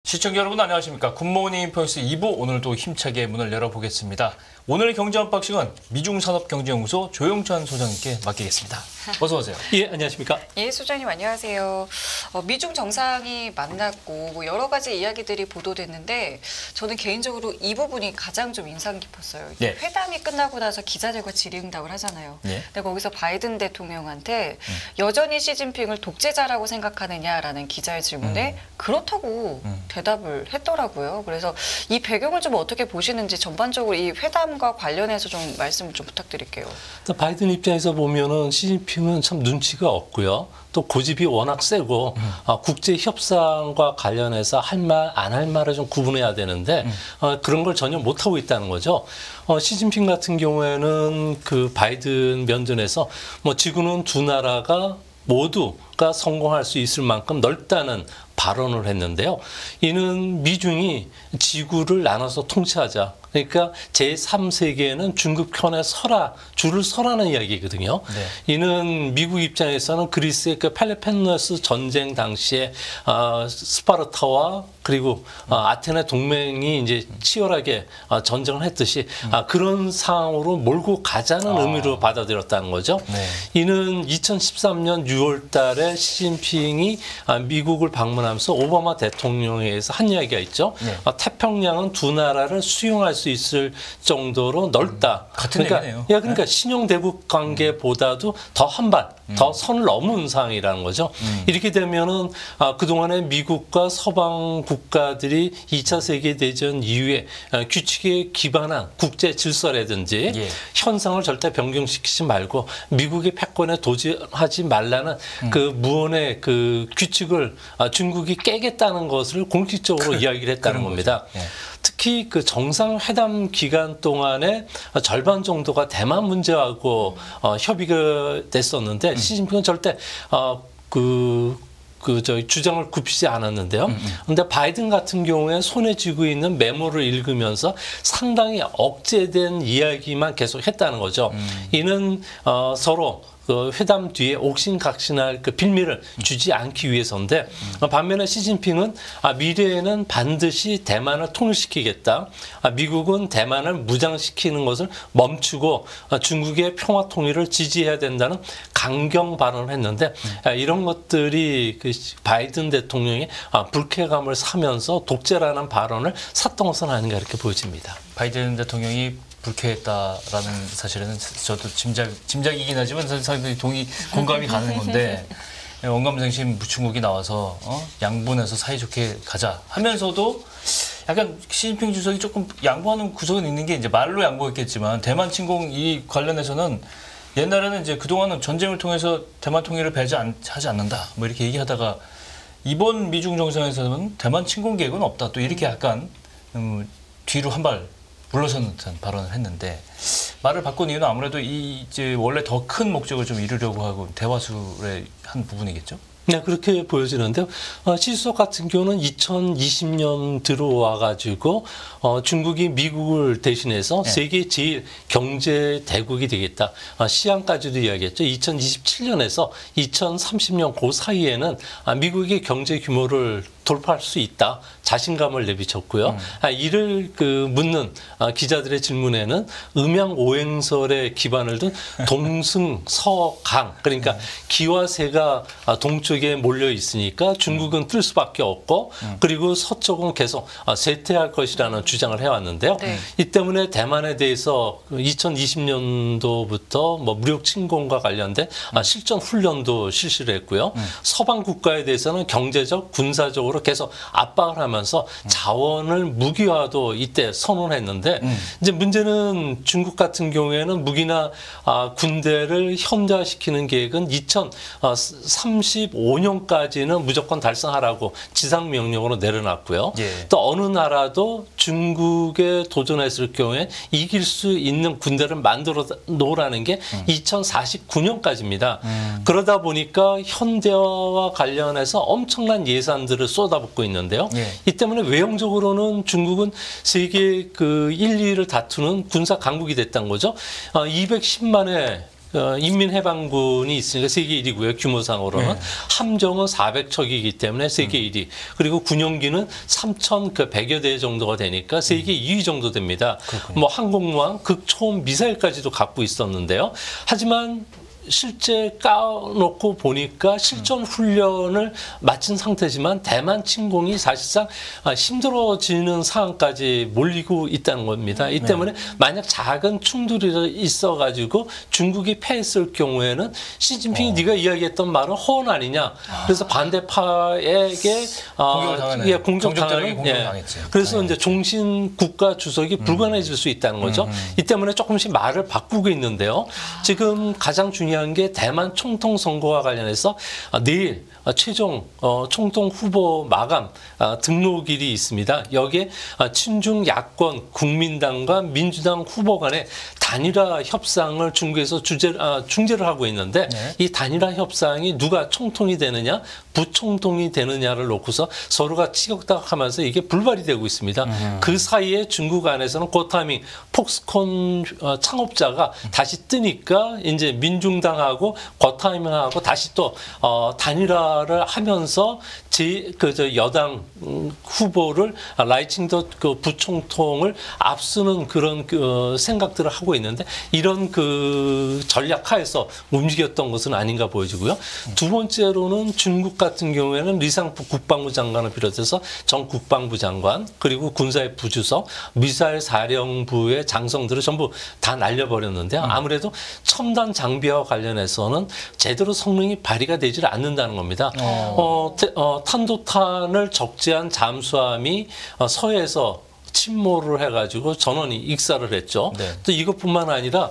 시청자 여러분 안녕하십니까. 굿모닝 포인트 2부 오늘도 힘차게 문을 열어보겠습니다. 오늘의 경제 언박싱은 미중산업경제연구소 조영찬 소장님께 맡기겠습니다. 어서 오세요. 예, 안녕하십니까. 예, 소장님 안녕하세요. 미중 정상이 만났고 뭐 여러 가지 이야기들이 보도됐는데 저는 개인적으로 이 부분이 가장 좀 인상 깊었어요. 예. 회담이 끝나고 나서 기자들과 질의응답을 하잖아요. 예. 근데 거기서 바이든 대통령한테 여전히 시진핑을 독재자라고 생각하느냐라는 기자의 질문에 그렇다고 대답을 했더라고요. 그래서 이 배경을 좀 어떻게 보시는지 전반적으로 이 회담과 관련해서 좀 말씀을 좀 부탁드릴게요. 바이든 입장에서 보면은 시진핑은 참 눈치가 없고요. 또 고집이 워낙 세고 국제 협상과 관련해서 할 말, 안 할 말을 좀 구분해야 되는데 그런 걸 전혀 못 하고 있다는 거죠. 시진핑 같은 경우에는 그 바이든 면전에서 뭐 지구는 두 나라가 모두가 성공할 수 있을 만큼 넓다는 발언을 했는데요. 이는 미중이 지구를 나눠서 통치하자. 그러니까 제3세계에는 중국 편에 줄을 서라는 이야기거든요. 네. 이는 미국 입장에서는 그리스의 그 펠로폰네소스 전쟁 당시에 스파르타와 그리고 아테네 동맹이 이제 치열하게 전쟁을 했듯이 그런 상황으로 몰고 가자는 의미로 받아들였다는 거죠. 네. 이는 2013년 6월 달에 시진핑이 미국을 방문하면서 오바마 대통령에 의해서 한 이야기가 있죠. 네. 태평양은 두 나라를 수용할 수 있을 정도로 넓다. 같은 얘기네요. 그러니까 신형대국 관계보다도 더 한 발, 더 선을 넘은 상황이라는 거죠. 이렇게 되면은 그동안에 미국과 서방 국가들이 2차 세계대전 이후에 규칙에 기반한 국제 질서라든지 예. 현상을 절대 변경시키지 말고 미국의 패권에 도전하지 말라는 그 무언의 그 규칙을 중국이 깨겠다는 것을 공식적으로 이야기를 했다는 겁니다. 예. 특히 그 정상회담 기간 동안에 절반 정도가 대만 문제하고 협의가 됐었는데 시진핑은 절대 주장을 굽히지 않았는데요. 그런데 바이든 같은 경우에 손에 쥐고 있는 메모를 읽으면서 상당히 억제된 이야기만 계속 했다는 거죠. 이는 서로 그 회담 뒤에 옥신각신할 그 빌미를 주지 않기 위해서인데 반면에 시진핑은 미래에는 반드시 대만을 통일시키겠다. 미국은 대만을 무장시키는 것을 멈추고 중국의 평화 통일을 지지해야 된다는 강경 발언을 했는데 이런 것들이 그 바이든 대통령의 불쾌감을 사면서 독재라는 발언을 샀던 것은 아닌가 이렇게 보여집니다. 바이든 대통령이 불쾌했다라는 사실은 저도 짐작이긴 하지만 상당히 공감이 가는 건데 원감생심 무충국이 나와서 양분해서 사이좋게 가자 하면서도 약간 시진핑 주석이 조금 양보하는 구석은 있는 게 이제 말로 양보했겠지만 대만 침공 이 관련해서는 옛날에는 이제 그동안은 전쟁을 통해서 대만 통일을 하지 않는다 뭐 이렇게 얘기하다가 이번 미중 정상에서는 대만 침공 계획은 없다 또 이렇게 약간 뒤로 한 발 물러서는 듯한 발언을 했는데 말을 바꾼 이유는 아무래도 이제 원래 더 큰 목적을 좀 이루려고 하고 대화술의 한 부분이겠죠? 네, 그렇게 보여지는데요. 시수석 같은 경우는 2020년 들어와 가지고 중국이 미국을 대신해서 네. 세계 제일 경제 대국이 되겠다. 시안까지도 이야기했죠. 2027년에서 2030년 그 사이에는 미국의 경제 규모를 돌파할 수 있다. 자신감을 내비쳤고요. 이를 묻는 기자들의 질문에는 음양오행설에 기반을 둔 동승서강 그러니까 기와 세가 동쪽에 몰려 있으니까 중국은 뜰 수밖에 없고 그리고 서쪽은 계속 쇠퇴할 것이라는 주장을 해왔는데요. 네. 이 때문에 대만에 대해서 2020년도부터 뭐 무력 침공과 관련된 실전 훈련도 실시를 했고요. 서방 국가에 대해서는 경제적, 군사적으로 계속 압박을 하면서 자원을 무기화도 이때 선언했는데 이제 문제는 중국 같은 경우에는 무기나 군대를 현대화시키는 계획은 2035년까지는 무조건 달성하라고 지상명령으로 내려놨고요. 예. 또 어느 나라도 중국에 도전했을 경우에 이길 수 있는 군대를 만들어 놓으라는 게 2049년까지입니다. 그러다 보니까 현대화와 관련해서 엄청난 예산들을 쏟아붓고 있는데요. 예. 이 때문에 외형적으로는 중국은 세계 그 1, 2위를 다투는 군사 강국이 됐다는 거죠. 210만의 인민해방군이 있으니까 세계 1위고요. 규모상으로는. 네. 함정은 400척이기 때문에 세계 1위. 그리고 군용기는 3,100여 대 정도가 되니까 세계 2위 정도 됩니다. 그렇군요. 뭐 항공모함, 극초음 미사일까지도 갖고 있었는데요. 하지만 실제 까놓고 보니까 실전 훈련을 마친 상태지만 대만 침공이 사실상 힘들어지는 상황까지 몰리고 있다는 겁니다. 이 때문에 만약 작은 충돌이 있어가지고 중국이 패했을 경우에는 시진핑이 네가 이야기했던 말은 허언 아니냐. 그래서 반대파에게 공격을 당하는, 공격당하는 공격을 당했지. 그래서 이제 종신 국가 주석이 불가능해질 수 있다는 거죠. 이 때문에 조금씩 말을 바꾸고 있는데요. 지금 가장 중요한 게 대만 총통 선거와 관련해서 내일 최종 총통 후보 마감 등록일이 있습니다. 여기에 친중 야권 국민당과 민주당 후보 간의 단일화 협상을 중국에서 중재를 하고 있는데 네. 이 단일화 협상이 누가 총통이 되느냐 부총통이 되느냐를 놓고서 서로가 치격닥하면서 이게 불발이 되고 있습니다. 그 사이에 중국 안에서는 고타밍 폭스콘 창업자가 다시 뜨니까 이제 민중당하고 고타밍하고 다시 또 단일화를 하면서 여당 후보를 라이칭더 그 부총통을 앞서는 그런 생각들을 하고 있는데 이런 그 전략하에서 움직였던 것은 아닌가 보여지고요. 두 번째로는 중국 같은 경우에는 리상프 국방부 장관을 비롯해서 전 국방부 장관 그리고 군사의 부주석, 미사일 사령부의 장성들을 전부 다 날려버렸는데요. 아무래도 첨단 장비와 관련해서는 제대로 성능이 발휘가 되질 않는다는 겁니다. 탄도탄을 적재한 잠수함이 서해에서 침몰을 해가지고 전원이 익사를 했죠. 네. 또 이것뿐만 아니라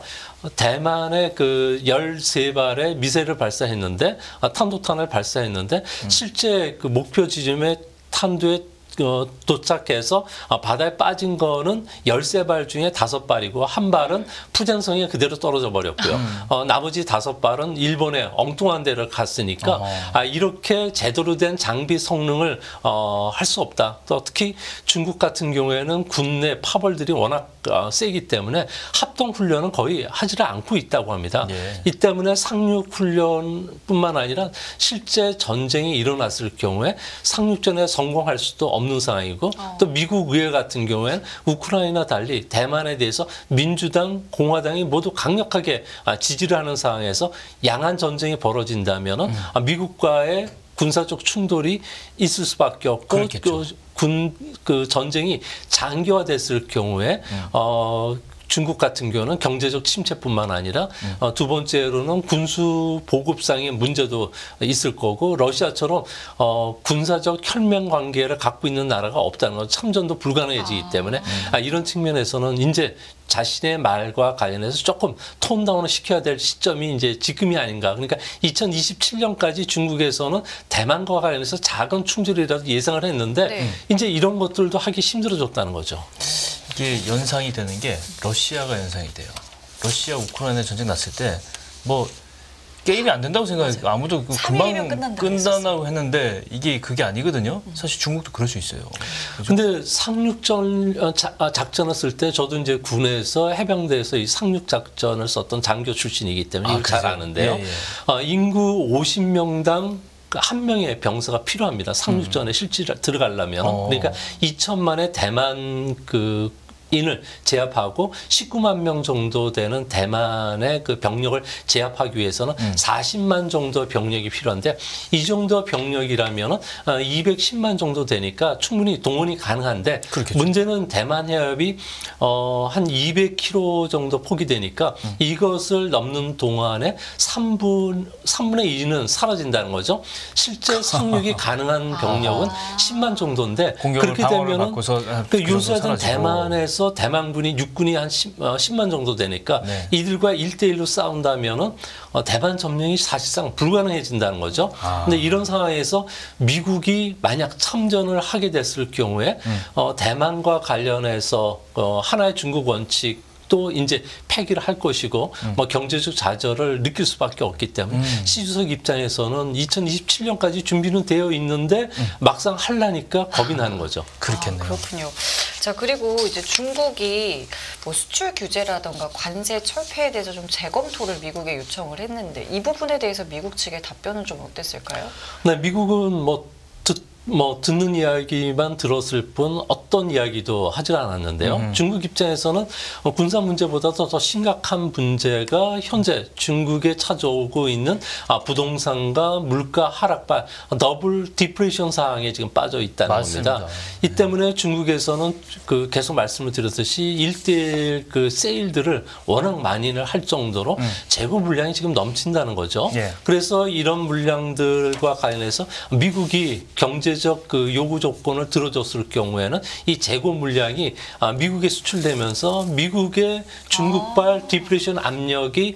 대만의 그 13발의 미사일을 발사했는데 탄도탄을 발사했는데 실제 그 목표 지점에 탄두에 도착해서 바다에 빠진 거는 13발 중에 5발이고 한 발은 푸젠성에 그대로 떨어져 버렸고요. 나머지 5발은 일본의 엉뚱한 데를 갔으니까 이렇게 제대로 된 장비 성능을 할 수 없다. 또 특히 중국 같은 경우에는 국내 파벌들이 워낙 세기 때문에 합동 훈련은 거의 하지를 않고 있다고 합니다. 예. 이 때문에 상륙 훈련뿐만 아니라 실제 전쟁이 일어났을 경우에 상륙전에 성공할 수도 없는 상황이고 또 미국 의회 같은 경우에는 우크라이나 달리 대만에 대해서 민주당, 공화당이 모두 강력하게 지지를 하는 상황에서 양안 전쟁이 벌어진다면은 미국과의 군사적 충돌이 있을 수밖에 없고 그 전쟁이 장기화됐을 경우에 중국 같은 경우는 경제적 침체뿐만 아니라 두 번째로는 군수 보급상의 문제도 있을 거고 러시아처럼 군사적 혈맹 관계를 갖고 있는 나라가 없다는 건 참전도 불가능해지기 때문에 이런 측면에서는 이제 자신의 말과 관련해서 조금 톤다운을 시켜야 될 시점이 이제 지금이 아닌가. 그러니까 2027년까지 중국에서는 대만과 관련해서 작은 충돌이라도 예상을 했는데 네. 이제 이런 것들도 하기 힘들어졌다는 거죠. 이게 연상이 되는 게 러시아가 연상이 돼요. 러시아 우크라이나 전쟁 났을 때 뭐 게임이 안 된다고 생각해요. 아무도 금방 끝난다고 했는데 이게 그게 아니거든요. 사실 중국도 그럴 수 있어요. 그죠? 근데 상륙전 작전을 쓸 때 저도 이제 군에서 해병대에서 이 상륙 작전을 썼던 장교 출신이기 때문에 이걸 잘 아는데요. 예. 인구 50명당 한 명의 병사가 필요합니다. 상륙전에 실제 들어가려면. 그러니까 2천만의 대만 인을 제압하고 19만 명 정도 되는 대만의 그 병력을 제압하기 위해서는 40만 정도 병력이 필요한데 이 정도 병력이라면 210만 정도 되니까 충분히 동원이 가능한데 그렇겠죠. 문제는 대만 해협이 한 200km 정도 폭이 되니까 이것을 넘는 동안에 3분의 2는 사라진다는 거죠. 실제 상륙이 가능한 병력은 10만 정도인데 그렇게 되면은 그 요새는 대만에서 대만군이 육군이 한 10만 정도 되니까 네. 이들과 1대1로 싸운다면은 대만 점령이 사실상 불가능해진다는 거죠. 근데 이런 상황에서 미국이 만약 참전을 하게 됐을 경우에 대만과 관련해서 하나의 중국 원칙 또 이제 폐기를 할 것이고 뭐 경제적 좌절을 느낄 수밖에 없기 때문에 시주석 입장에서는 2027년까지 준비는 되어 있는데 막상 하려니까 겁이 나는 거죠. 그렇겠네요. 그렇군요. 자, 그리고 이제 중국이 뭐 수출 규제라던가 관세 철폐에 대해서 좀 재검토를 미국에 요청을 했는데 이 부분에 대해서 미국 측의 답변은 좀 어땠을까요? 네, 미국은 듣는 이야기만 들었을 뿐 어떤 이야기도 하지 않았는데요. 중국 입장에서는 군사 문제보다도 더 심각한 문제가 현재 중국에 찾아오고 있는 부동산과 물가 하락발 더블 디프레이션 상황에 지금 빠져 있다는 맞습니다. 겁니다. 이 때문에 중국에서는 그 계속 말씀을 드렸듯이 1대1 그 세일들을 워낙 많이를 할 정도로 재고 물량이 지금 넘친다는 거죠. 예. 그래서 이런 물량들과 관련해서 미국이 경제적 그 요구 조건을 들어줬을 경우에는 이 재고 물량이 미국에 수출되면서 미국의 중국발 디프레이션 압력이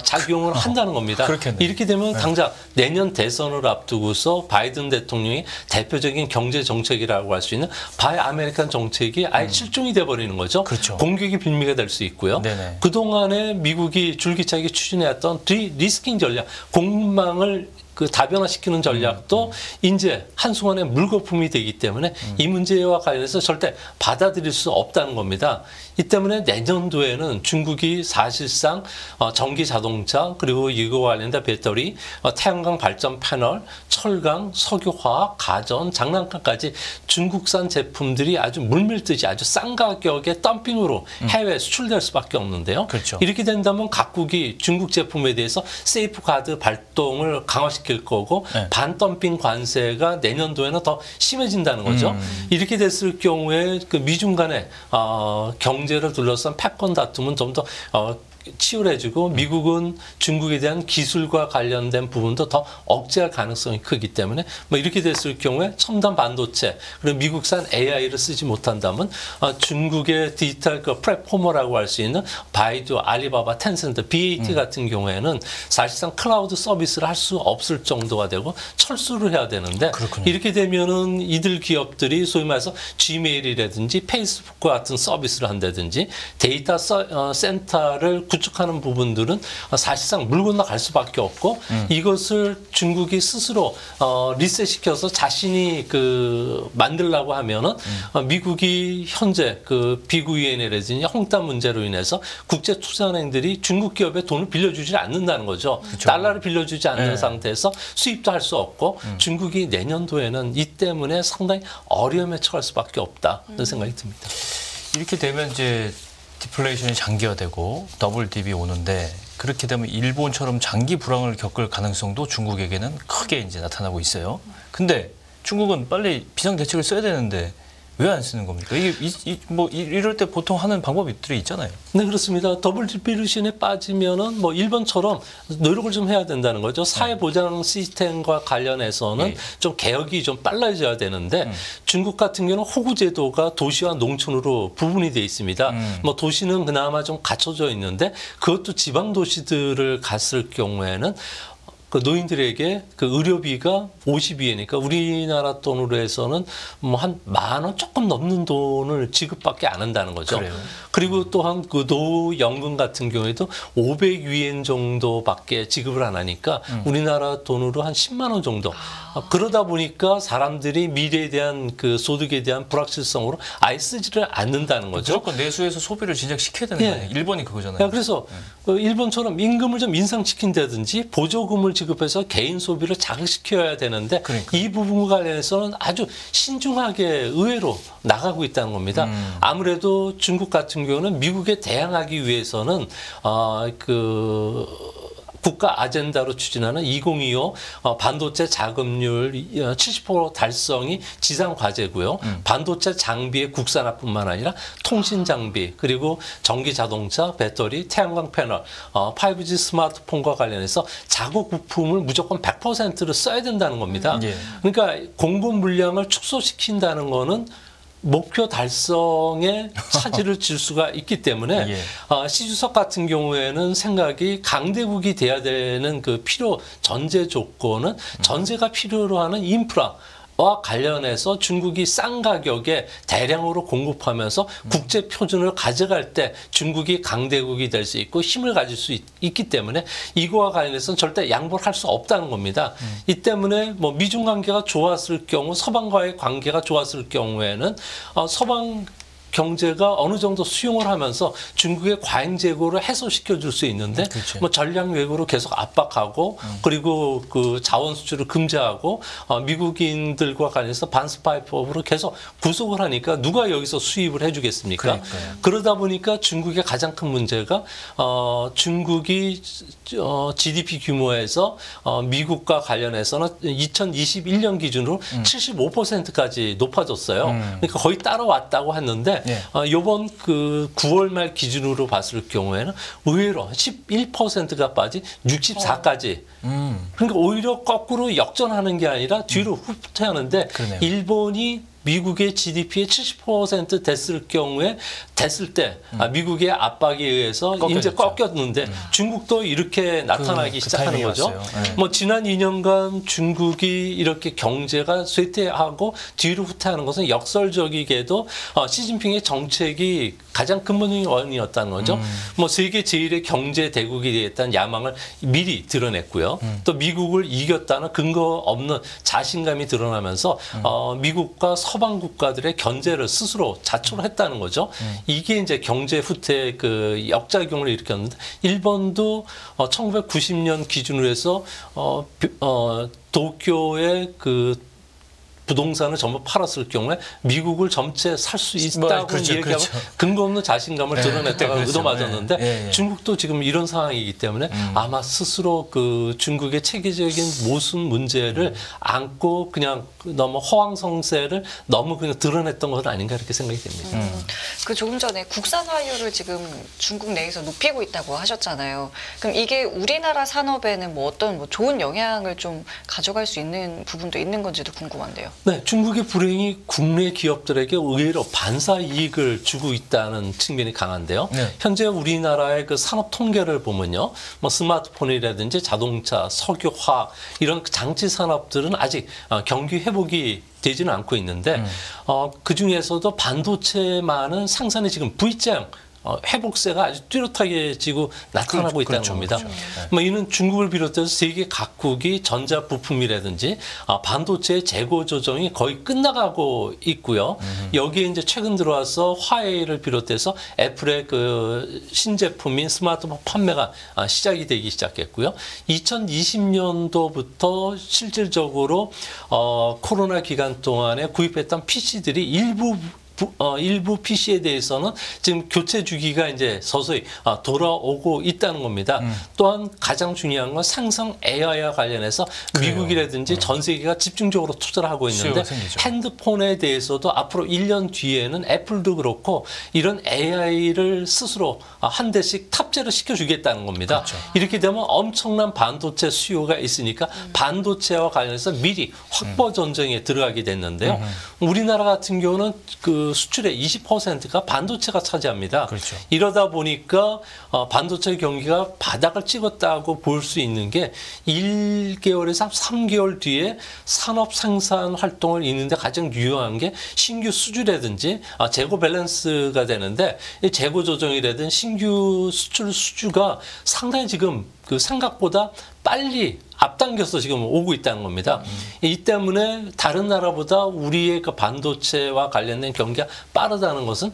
작용을 한다는 겁니다. 그렇겠네요. 이렇게 되면 당장 내년 대선을 앞두고서 바이든 대통령이 대표적인 경제 정책이라고 할 수 있는 바이 아메리칸 정책이 아예 실종이 돼버리는 거죠. 그렇죠. 공격이 빌미가 될 수 있고요. 네네. 그동안에 미국이 줄기차게 추진해왔던 리스킹 전략, 공급망을 그 다변화시키는 전략도 이제 한순간에 물거품이 되기 때문에 이 문제와 관련해서 절대 받아들일 수 없다는 겁니다. 이 때문에 내년도에는 중국이 사실상 전기 자동차 그리고 이거와 관련된 배터리, 태양광 발전 패널, 철강, 석유화학, 가전, 장난감까지 중국산 제품들이 아주 물밀듯이 아주 싼 가격에 덤핑으로 해외에 수출될 수밖에 없는데요. 그렇죠. 이렇게 된다면 각국이 중국 제품에 대해서 세이프 가드 발동을 강화시킬 거고 네. 반덤핑 관세가 내년도에는 더 심해진다는 거죠. 이렇게 됐을 경우에 그 미중 간의 경제를 둘러싼 패권 다툼은 좀 더 치열해지고 미국은 중국에 대한 기술과 관련된 부분도 더 억제할 가능성이 크기 때문에 뭐 이렇게 됐을 경우에 첨단 반도체 그리고 미국산 AI를 쓰지 못한다면 중국의 디지털 그 플랫포머라고 할 수 있는 바이두, 알리바바, 텐센트, BAT 같은 경우에는 사실상 클라우드 서비스를 할 수 없을 정도가 되고 철수를 해야 되는데 그렇군요. 이렇게 되면은 이들 기업들이 소위 말해서 지메일이라든지 페이스북과 같은 서비스를 한다든지 데이터 센터를 구축하는 부분들은 사실상 물 건너갈 수밖에 없고 이것을 중국이 스스로 리셋시켜서 자신이 그 만들려고 하면은 미국이 현재 그 비구이엔이라든지 홍단 문제로 인해서 국제 투자은행들이 중국 기업에 돈을 빌려주지 않는다는 거죠. 그렇죠. 달러를 빌려주지 않는 네. 상태에서 수입도 할 수 없고 중국이 내년도에는 이 때문에 상당히 어려움에 처할 수밖에 없다 그런 생각이 듭니다. 이렇게 되면 이제 디플레이션이 장기화되고 더블 딥이 오는데 그렇게 되면 일본처럼 장기 불황을 겪을 가능성도 중국에게는 크게 이제 나타나고 있어요. 근데 중국은 빨리 비상 대책을 써야 되는데 왜 안 쓰는 겁니까? 이게 뭐 이럴 때 보통 하는 방법들이 있잖아요. 네, 그렇습니다. 더블 디플레이션에 빠지면은 뭐 일본처럼 노력을 좀 해야 된다는 거죠. 사회 보장 시스템과 관련해서는 예. 좀 개혁이 좀 빨라져야 되는데 중국 같은 경우는 호구 제도가 도시와 농촌으로 부분이 돼 있습니다. 뭐 도시는 그나마 좀 갖춰져 있는데 그것도 지방 도시들을 갔을 경우에는 그 노인들에게 그 의료비가 50위에니까 우리나라 돈으로 해서는 뭐 한 10,000원 조금 넘는 돈을 지급밖에 안 한다는 거죠. 그래요. 그리고 또한 그 노후연금 같은 경우에도 500위엔 정도밖에 지급을 안 하니까 우리나라 돈으로 한 10만 원 정도. 그러다 보니까 사람들이 미래에 대한 그 소득에 대한 불확실성으로 아예 쓰지를 않는다는 거죠. 무조건 내수에서 소비를 진작시켜야 되는 예. 거예요. 일본이 그거잖아요. 그래서 일본처럼 임금을 좀 인상시킨다든지 보조금을 지급해서 개인 소비를 자극시켜야 되는데 그러니까. 이 부분과 관련해서는 아주 신중하게 의회로 나가고 있다는 겁니다. 아무래도 중국 같은 경우는 미국에 대항하기 위해서는 국가 아젠다로 추진하는 2025 반도체 자금률 70% 달성이 지상 과제고요. 반도체 장비의 국산화뿐만 아니라 통신 장비 그리고 전기 자동차, 배터리, 태양광 패널, 5G 스마트폰과 관련해서 자국 부품을 무조건 100%를 써야 된다는 겁니다. 예. 그러니까 공급 물량을 축소시킨다는 거는 목표 달성에 차질을 질 수가 있기 때문에 예. 시주석 같은 경우에는 생각이 강대국이 돼야 되는 그 필요 전제 조건은 전세가 필요로 하는 인프라 와 관련해서 중국이 싼 가격에 대량으로 공급하면서 국제 표준을 가져갈 때 중국이 강대국이 될 수 있고 힘을 가질 수 있기 때문에 이거와 관련해서는 절대 양보를 할 수 없다는 겁니다. 이 때문에 뭐 미중 관계가 좋았을 경우 서방과의 관계가 좋았을 경우에는 서방 경제가 어느 정도 수용을 하면서 중국의 과잉 재고를 해소시켜 줄 수 있는데 그렇죠. 뭐 전략 외교로 계속 압박하고 그리고 그 자원 수출을 금지하고 미국인들과 관련해서 반스파이법으로 계속 구속을 하니까 누가 여기서 수입을 해주겠습니까? 그러니까요. 그러다 보니까 중국의 가장 큰 문제가 중국이 GDP 규모에서 미국과 관련해서는 2021년 기준으로 75%까지 높아졌어요. 그러니까 거의 따라왔다고 했는데 예. 이번 그 9월 말 기준으로 봤을 경우에는 의외로 11%가 빠진 64까지. 그러니까 오히려 거꾸로 역전하는 게 아니라 뒤로 후퇴하는데 그러네요. 일본이 미국의 GDP의 70% 됐을 때 미국의 압박에 의해서 이제 꺾였는데 중국도 이렇게 나타나기 시작하는 타이밍이 거죠. 왔어요. 네. 뭐 지난 2년간 중국이 이렇게 경제가 쇠퇴하고 뒤로 후퇴하는 것은 역설적이게도 시진핑의 정책이 가장 근본적인 원인이었다는 거죠. 뭐 세계 제1의 경제 대국이 되겠다는 야망을 미리 드러냈고요. 또 미국을 이겼다는 근거 없는 자신감이 드러나면서 미국과 서방 국가들의 견제를 스스로 자초를 했다는 거죠. 이게 이제 경제 후퇴 그 역작용을 일으켰는데 일본도 1990년 기준으로 해서 도쿄의 그 부동산을 전부 팔았을 경우에 미국을 전체 살 수 있다고 그렇죠, 얘기하고 그렇죠. 근거 없는 자신감을 드러냈다가 그때 얻어맞았는데 그랬죠. 예. 중국도 지금 이런 상황이기 때문에 아마 스스로 그 중국의 체계적인 모순 문제를 안고 그냥 너무 허황성세를 너무 그냥 드러냈던 건 아닌가 이렇게 생각이 됩니다. 그 조금 전에 국산화율을 지금 중국 내에서 높이고 있다고 하셨잖아요. 그럼 이게 우리나라 산업에는 뭐 어떤 뭐 좋은 영향을 좀 가져갈 수 있는 부분도 있는 건지도 궁금한데요. 네, 중국의 불행이 국내 기업들에게 의외로 반사 이익을 주고 있다는 측면이 강한데요. 네. 현재 우리나라의 그 산업 통계를 보면요, 뭐 스마트폰이라든지 자동차, 석유, 화학 이런 장치 산업들은 아직 경기 회복이 되지는 않고 있는데 그 중에서도 반도체만은 상산이 지금 V자 회복세가 아주 뚜렷하게 지고 나타나고 있다는 겁니다. 뭐 이는 중국을 비롯해서 세계 각국이 전자 부품이라든지 반도체 재고 조정이 거의 끝나가고 있고요. 여기에 이제 최근 들어와서 화웨이를 비롯해서 애플의 그 신제품인 스마트폰 판매가 시작이 되기 시작했고요. 2020년도부터 실질적으로 코로나 기간 동안에 구입했던 PC들이 일부 PC에 대해서는 지금 교체 주기가 이제 서서히 돌아오고 있다는 겁니다. 또한 가장 중요한 건 상성 AI와 관련해서 그래요. 미국이라든지 전 세계가 집중적으로 투자를 하고 있는데 수요가 생기죠. 핸드폰에 대해서도 앞으로 1년 뒤에는 애플도 그렇고 이런 AI를 스스로 한 대씩 탑재를 시켜주겠다는 겁니다. 그렇죠. 이렇게 되면 엄청난 반도체 수요가 있으니까 반도체와 관련해서 미리 확보 전쟁에 들어가게 됐는데요. 우리나라 같은 경우는 그 수출의 20%가 반도체가 차지합니다. 그렇죠. 이러다 보니까 반도체 경기가 바닥을 찍었다고 볼 수 있는 게 1개월에서 3개월 뒤에 산업 생산 활동을 잇는데 가장 유효한 게 신규 수주라든지 재고 밸런스가 되는데 이 재고 조정이라든지 신규 수출 수주가 상당히 지금 그 생각보다 빨리 앞당겨서 지금 오고 있다는 겁니다. 이 때문에 다른 나라보다 우리의 그 반도체와 관련된 경기가 빠르다는 것은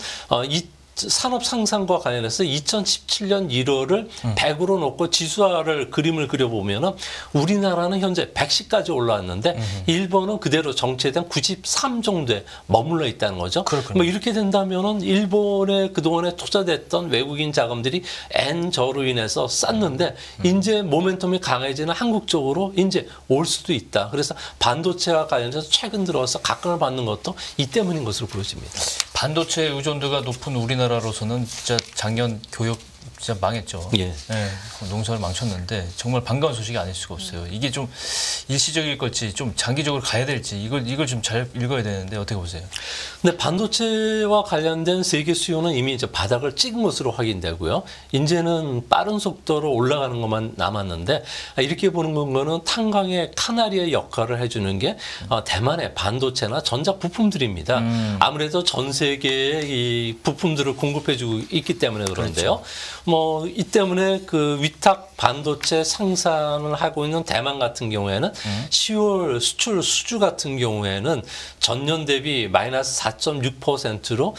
이 산업 상승과 관련해서 2017년 1월을 100으로 놓고 지수화를 그림을 그려보면 우리나라는 현재 110까지 올라왔는데 일본은 그대로 정체된 93 정도에 머물러 있다는 거죠. 그렇군요. 뭐 이렇게 된다면 일본에 그동안에 투자됐던 외국인 자금들이 N저로 인해서 쌌는데 이제 모멘텀이 강해지는 한국 쪽으로 이제 올 수도 있다. 그래서 반도체와 관련해서 최근 들어서 각광을 받는 것도 이 때문인 것으로 보여집니다. 반도체 의존도가 높은 우리나라로서는 진짜 작년 교역 진짜 망했죠. 예. 예, 농사를 망쳤는데 정말 반가운 소식이 아닐 수가 없어요. 이게 좀 일시적일 걸지 좀 장기적으로 가야 될지 이걸 좀 잘 읽어야 되는데 어떻게 보세요? 근데 반도체와 관련된 세계 수요는 이미 이제 바닥을 찍은 것으로 확인되고요. 이제는 빠른 속도로 올라가는 것만 남았는데 이렇게 보는 거는 탄광의 카나리의 역할을 해주는 게 대만의 반도체나 전자 부품들입니다. 아무래도 전 세계에 이 부품들을 공급해주고 있기 때문에 그런데요. 뭐 이 때문에 그 위탁 반도체 생산을 하고 있는 대만 같은 경우에는 10월 수출 수주 같은 경우에는 전년 대비 마이너스 4.6%로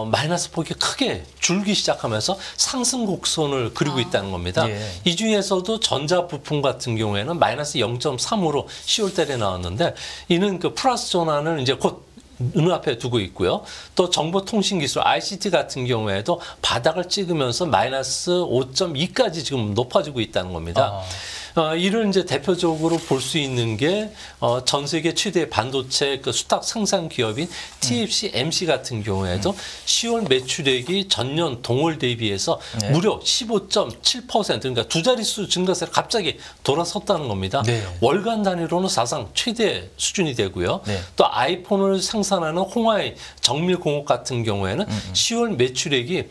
마이너스 폭이 크게 줄기 시작하면서 상승 곡선을 그리고 있다는 겁니다. 예. 이 중에서도 전자 부품 같은 경우에는 마이너스 0.3으로 10월 달에 나왔는데 이는 그 플러스 전환을 이제 곧 눈앞에 두고 있고요. 또 정보통신기술 ICT 같은 경우에도 바닥을 찍으면서 마이너스 5.2까지 지금 높아지고 있다는 겁니다. 이를 이제 대표적으로 볼 수 있는 게 전 세계 최대 반도체 그 수탁 생산 기업인 TFC MC 같은 경우에도 10월 매출액이 전년 동월 대비해서 무려 15.7% 그러니까 두 자릿수 증가세를 갑자기 돌아섰다는 겁니다. 네. 월간 단위로는 사상 최대 수준이 되고요. 네. 또 아이폰을 생산하는 홍하이 정밀공업 같은 경우에는 10월 매출액이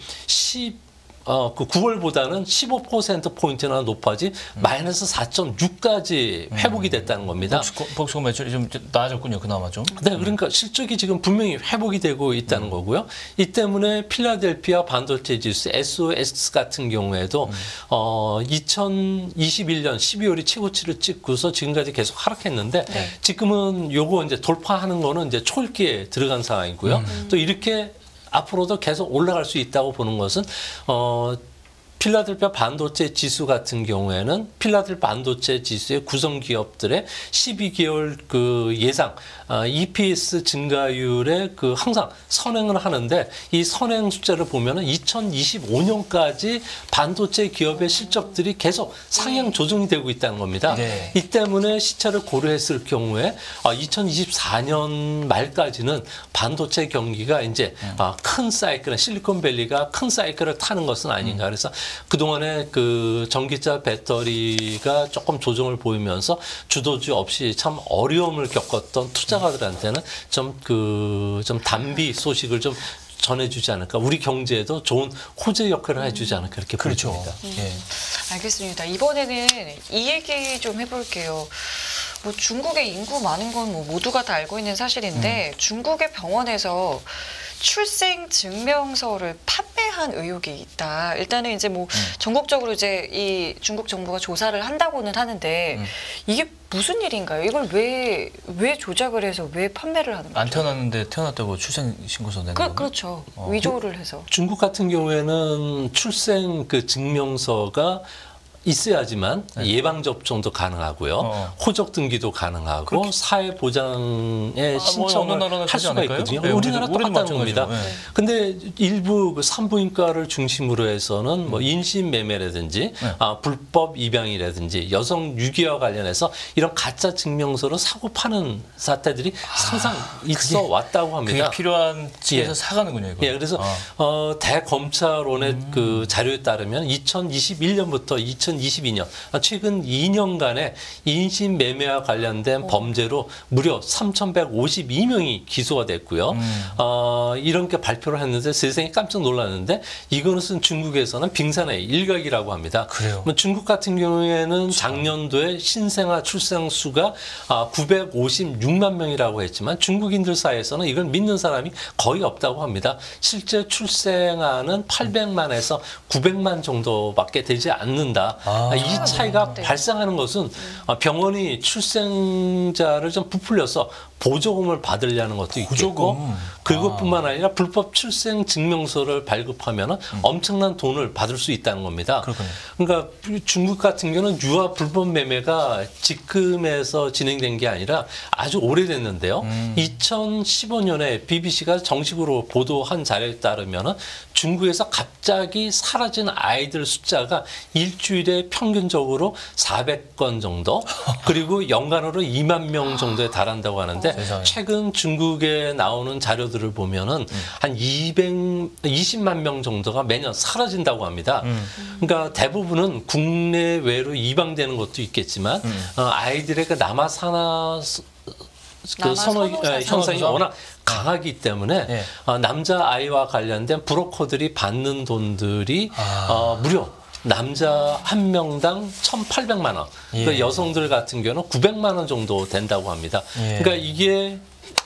그 9월보다는 15%포인트나 높아진 마이너스 4.6까지 회복이 됐다는 겁니다. 복수공 매출이 좀 나아졌군요. 그나마 좀. 네, 그러니까 실적이 지금 분명히 회복이 되고 있다는 거고요. 이 때문에 필라델피아 반도체 지수 SOX 같은 경우에도 2021년 12월이 최고치를 찍고서 지금까지 계속 하락했는데 지금은 요거 이제 돌파하는 거는 이제 초읽기에 들어간 상황이고요. 또 이렇게 앞으로도 계속 올라갈 수 있다고 보는 것은 필라델피아 반도체 지수 같은 경우에는 필라델피아 반도체 지수의 구성 기업들의 12개월 그 예상 EPS 증가율에 그 항상 선행을 하는데 이 선행 숫자를 보면은 2025년까지 반도체 기업의 실적들이 계속 상향 조정이 되고 있다는 겁니다. 네. 이 때문에 시차를 고려했을 경우에 2024년 말까지는 반도체 경기가 이제 큰 사이클, 실리콘밸리가 큰 사이클을 타는 것은 아닌가. 그래서 그동안에 그 전기차 배터리가 조금 조정을 보이면서 주도주 없이 참 어려움을 겪었던 투자가들한테는 좀 단비 소식을 좀 전해주지 않을까. 우리 경제에도 좋은 호재 역할을 해주지 않을까 이렇게 그렇죠. 보입니다. 예. 알겠습니다. 이번에는 이 얘기 좀 해볼게요. 뭐 중국의 인구 많은 건 뭐 모두가 다 알고 있는 사실인데 중국의 병원에서 출생 증명서를 판매한 의혹이 있다. 일단은 이제 뭐 전국적으로 이제 이 중국 정부가 조사를 한다고는 하는데 이게 무슨 일인가요? 이걸 왜 조작을 해서 왜 판매를 하는 거죠? 안 태어났는데 태어났다고 출생 신고서 내는 거. 그렇죠. 위조를 해서. 중국 같은 경우에는 출생 그 증명서가 있어야지만 예방접종도 가능하고요. 호적 등기도 가능하고 사회보장의 신청을 할 수가 있거든요. 네, 우리나라 똑같다는 겁니다. 네. 근데 일부 그 산부인과를 중심으로 해서는 뭐 인신매매라든지 불법 입양이라든지 여성 유기와 관련해서 이런 가짜 증명서를 사고 파는 사태들이 항상 있어 왔다고 합니다. 그게 필요한 집에서 사가는군요. 이거. 예, 그래서 대검찰원의 그 자료에 따르면 2021년부터 2022년 최근 2년간의 인신 매매와 관련된 범죄로 무려 3,152명이 기소가 됐고요. 이런 게 발표를 했는데 세상이 깜짝 놀랐는데 이것은 중국에서는 빙산의 일각이라고 합니다. 그래요. 중국 같은 경우에는 작년도에 신생아 출생 수가 956만 명이라고 했지만 중국인들 사이에서는 이걸 믿는 사람이 거의 없다고 합니다. 실제 출생아는 800만에서 900만 정도밖에 되지 않는다. 이 차이가 발생하는 것은 병원이 출생자를 좀 부풀려서 보조금을 받으려는 것도 있겠고 그것뿐만 아니라 불법 출생 증명서를 발급하면 엄청난 돈을 받을 수 있다는 겁니다. 그렇군요. 그러니까 중국 같은 경우는 유아 불법 매매가 지금에서 진행된 게 아니라 아주 오래됐는데요. 2015년에 BBC가 정식으로 보도한 자료에 따르면 중국에서 갑자기 사라진 아이들 숫자가 일주일에 평균적으로 400건 정도 그리고 연간으로 2만 명 정도에 달한다고 하는데 세상에. 최근 중국에 나오는 자료들을 보면은 한 220만 명 정도가 매년 사라진다고 합니다. 그러니까 대부분은 국내외로 이방되는 것도 있겠지만 아이들의 그 남아사나 그 선호 현상이 선호사? 워낙 강하기 때문에 네. 남자 아이와 관련된 브로커들이 받는 돈들이 무려 남자 한 명당 1,800만 원, 예. 그 여성들 같은 경우는 900만 원 정도 된다고 합니다. 예. 그러니까 이게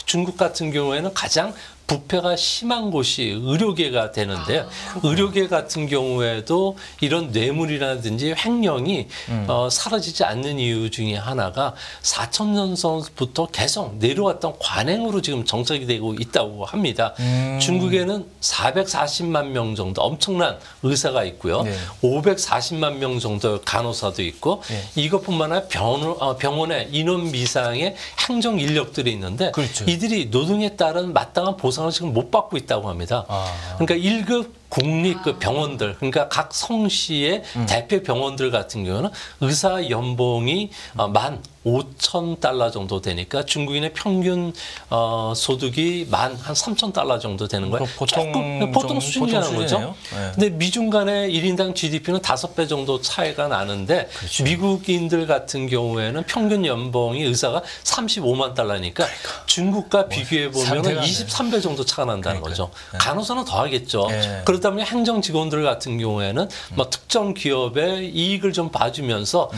중국 같은 경우에는 가장 부패가 심한 곳이 의료계가 되는데요. 의료계 같은 경우에도 이런 뇌물이라든지 횡령이 사라지지 않는 이유 중에 하나가 4,000년서부터 계속 내려왔던 관행으로 지금 정착이 되고 있다고 합니다. 중국에는 440만 명 정도 엄청난 의사가 있고요. 네. 540만 명 정도 간호사도 있고 네. 이것뿐만 아니라 병원에 인원 미상의 행정 인력들이 있는데 그렇죠. 이들이 노동에 따른 마땅한 보상을 지금 못 받고 있다고 합니다. 그러니까 1급 국립 병원들, 그러니까 각 성시의 대표 병원들 같은 경우는 의사 연봉이 15,000달러 정도 되니까 중국인의 평균 소득이 한 3,000달러 정도 되는 거예요. 보통 수준이라는 거죠. 네. 근데 미중 간의 1인당 GDP는 5배 정도 차이가 나는데 그렇죠. 미국인들 같은 경우에는 평균 연봉이 의사가 35만 달러니까 중국과 비교해 보면 상대가 23배 정도 차가 난다는 거죠. 네. 간호사는 더 하겠죠. 네. 그렇다 보니 행정 직원들 같은 경우에는 뭐 특정 기업의 이익을 좀 봐주면서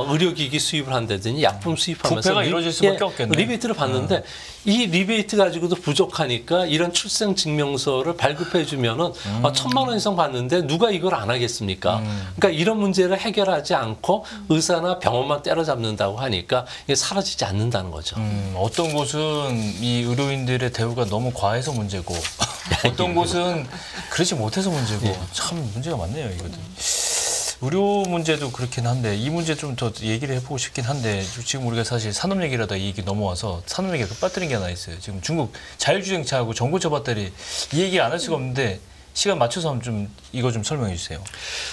의료기기 수입을 한다든지 약품 수입하면서 부패가 이루어질 수밖에 없겠네. 리베이트를 받는데 이 리베이트 가지고도 부족하니까 이런 출생 증명서를 발급해 주면은 1,000만 원 이상 받는데 누가 이걸 안 하겠습니까? 그러니까 이런 문제를 해결하지 않고 의사나 병원만 때려잡는다고 하니까 이게 사라지지 않는다는 거죠. 어떤 곳은 이 의료인들의 대우가 너무 과해서 문제고 어떤 곳은 그렇지 못해서 문제고 참 문제가 많네요, 이것도. 의료 문제도 그렇긴 한데 이 문제 좀 더 얘기를 해보고 싶긴 한데 지금 우리가 사실 산업 얘기를 하다 이 얘기 넘어와서 산업 얘기가 빠뜨린 게 하나 있어요. 지금 중국 자율주행차하고 전고체 배터리 이 얘기를 안 할 수가 없는데 시간 맞춰서 한번 좀 이거 좀 설명해 주세요.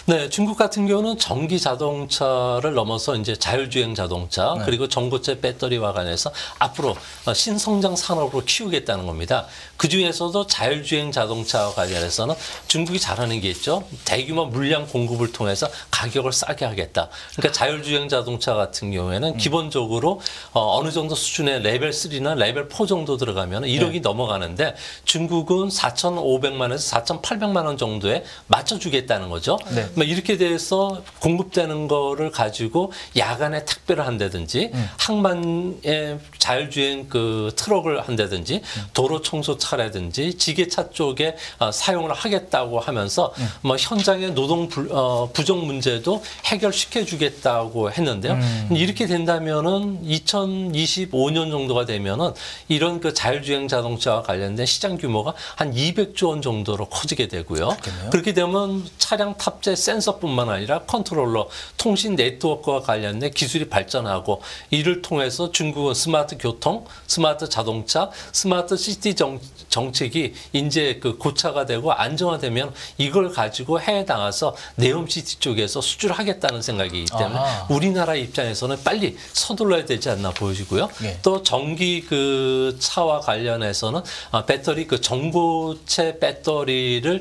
네, 중국 같은 경우는 전기 자동차를 넘어서 이제 자율주행 자동차 네. 그리고 전고체 배터리와 관해서 앞으로 신성장 산업으로 키우겠다는 겁니다. 그 중에서도 자율주행 자동차와 관련해서는 중국이 잘하는 게 있죠. 대규모 물량 공급을 통해서 가격을 싸게 하겠다. 그러니까 자율주행 자동차 같은 경우에는 기본적으로 어느 정도 수준의 레벨 3나 레벨 4 정도 들어가면 1억이 넘어가는데 중국은 4,500만에서 4,800만 원 정도에 맞춰주겠다는 거죠. 네. 이렇게 돼서 공급되는 거를 가지고 야간에 택배를 한다든지 항만의 자율주행 그 트럭을 한다든지 도로 청소차라든지 지게차 쪽에 사용을 하겠다고 하면서 뭐 현장의 노동 부족 문제도 해결시켜 주겠다고 했는데요. 이렇게 된다면은 2025년 정도가 되면은 이런 그 자율주행 자동차와 관련된 시장 규모가 한 200조 원 정도로 커지게 되고요. 그렇겠네요. 그렇게 되면 차량 탑재 센서뿐만 아니라 컨트롤러, 통신 네트워크와 관련된 기술이 발전하고 이를 통해서 중국은 스마트 교통, 스마트 자동차, 스마트 시티 정책이 이제 그 고차가 되고 안정화되면 이걸 가지고 해외 나가서 네옴시티 쪽에서 수주를 하겠다는 생각이기 때문에 우리나라 입장에서는 빨리 서둘러야 되지 않나 보여지고요. 예. 또 전기 그 차와 관련해서는 배터리 그 전고체 배터리를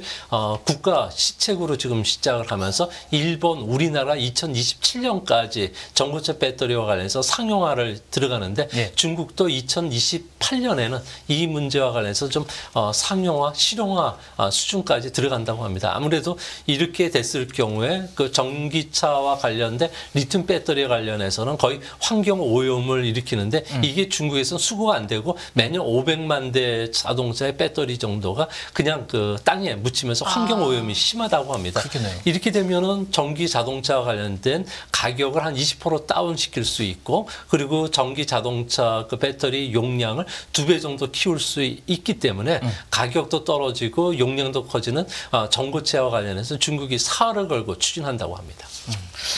국가 시책으로 지금 시작을 하면서 일본, 우리나라 2027년까지 전고체 배터리와 관련해서 상용화를 들어가는데 예. 중국도 2028년에는 이 문제와 관련해서 좀 상용화, 실용화 수준까지 들어간다고 합니다. 아무래도 이렇게 됐을 경우에 그 전기차와 관련된 리튬 배터리에 관련해서는 거의 환경 오염을 일으키는데 이게 중국에서는 수거가 안 되고 매년 500만 대 자동차의 배터리 정도가 그냥 그 땅에 묻히면서 환경 오염이 심하다고 합니다. 그렇겠네요. 이렇게 되면은 전기 자동차와 관련된 가격을 한 20% 다운시킬 수 있고 그리고 전기 자동차 그 배터리 용량을 2배 정도 키울 수 있기 때문에 가격도 떨어지고 용량도 커지는 전고체와 관련해서 중국이 사활을 걸고 추진한다고 합니다.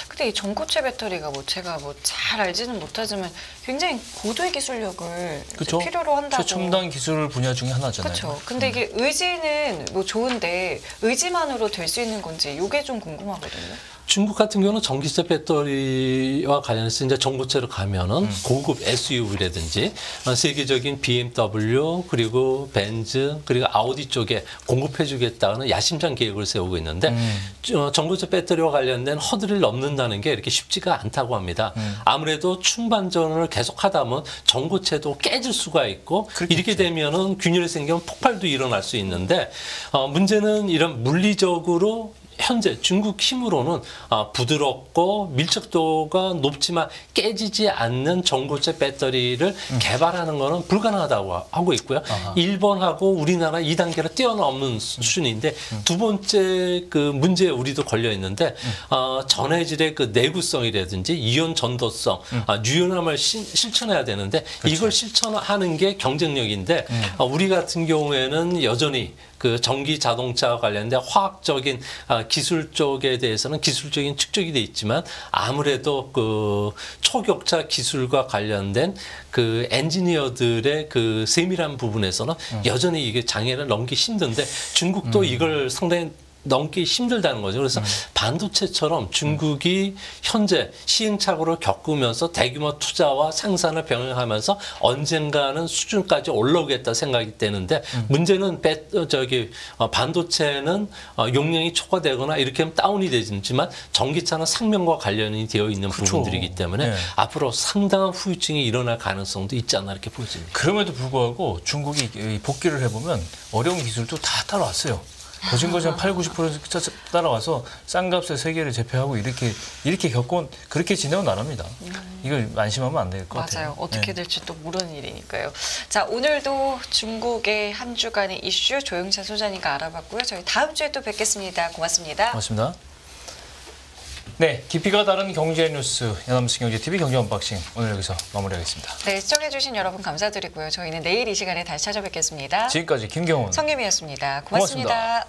근데 이 전고체 배터리가 뭐 제가 뭐 잘 알지는 못하지만 굉장히 고도의 기술력을 그쵸? 필요로 한다고. 최첨단 기술 분야 중에 하나잖아요. 그렇죠. 근데 이게 의지는 뭐 좋은데 의지만으로 될 수 있는 건지 이게 좀 궁금하거든요. 중국 같은 경우는 전기차 배터리와 관련해서 이제 전고체로 가면은 고급 SUV라든지 세계적인 BMW 그리고 벤츠 그리고 아우디 쪽에 공급해주겠다는 야심찬 계획을 세우고 있는데 전고체 배터리와 관련된 허들을 넘는다는 게 이렇게 쉽지가 않다고 합니다. 아무래도 충반전을 계속하다 보면 전고체도 깨질 수가 있고 그렇겠죠. 이렇게 되면은 균열이 생기면 폭발도 일어날 수 있는데 문제는 이런 물리적으로 현재 중국 힘으로는 부드럽고 밀착도가 높지만 깨지지 않는 전고체 배터리를 개발하는 것은 불가능하다고 하고 있고요. 일본하고 우리나라 2단계를 뛰어넘는 수준인데 두 번째 그 문제에 우리도 걸려 있는데 전해질의 그 내구성이라든지 이온 전도성, 유연함을 실천해야 되는데 그렇죠. 이걸 실천하는 게 경쟁력인데 우리 같은 경우에는 여전히 그 전기 자동차와 관련된 화학적인 기술 쪽에 대해서는 기술적인 축적이 돼 있지만 아무래도 그 초격차 기술과 관련된 그 엔지니어들의 그 세밀한 부분에서는 여전히 이게 장애를 넘기 힘든데 중국도 이걸 상당히 넘기 힘들다는 거죠. 그래서 반도체처럼 중국이 현재 시행착오를 겪으면서 대규모 투자와 생산을 병행하면서 언젠가는 수준까지 올라오겠다 생각이 되는데 문제는 반도체는 용량이 초과되거나 이렇게 하면 다운이 되지만 전기차는 상명과 관련이 되어 있는 그렇죠. 부분들이기 때문에 네. 앞으로 상당한 후유증이 일어날 가능성도 있지 않나 이렇게 보여집니다. 그럼에도 불구하고 중국이 이 복귀를 해보면 어려운 기술도 다 따라왔어요. 거진 것이 한 8, 90% 따라와서 싼 값에 세계를 제패하고 이렇게 겪은 그렇게 지내온 나라입니다. 이걸 안심하면 안 될 것 같아요. 맞아요. 어떻게 네. 될지 또 모르는 일이니까요. 자, 오늘도 중국의 한 주간의 이슈 조영찬 소장님과 알아봤고요. 저희 다음 주에 또 뵙겠습니다. 고맙습니다. 고맙습니다. 네, 깊이가 다른 경제 뉴스 연합뉴스 경제TV 경제 언박싱 오늘 여기서 마무리하겠습니다. 네, 시청해주신 여러분 감사드리고요. 저희는 내일 이 시간에 다시 찾아뵙겠습니다. 지금까지 김경훈 성김이었습니다. 고맙습니다.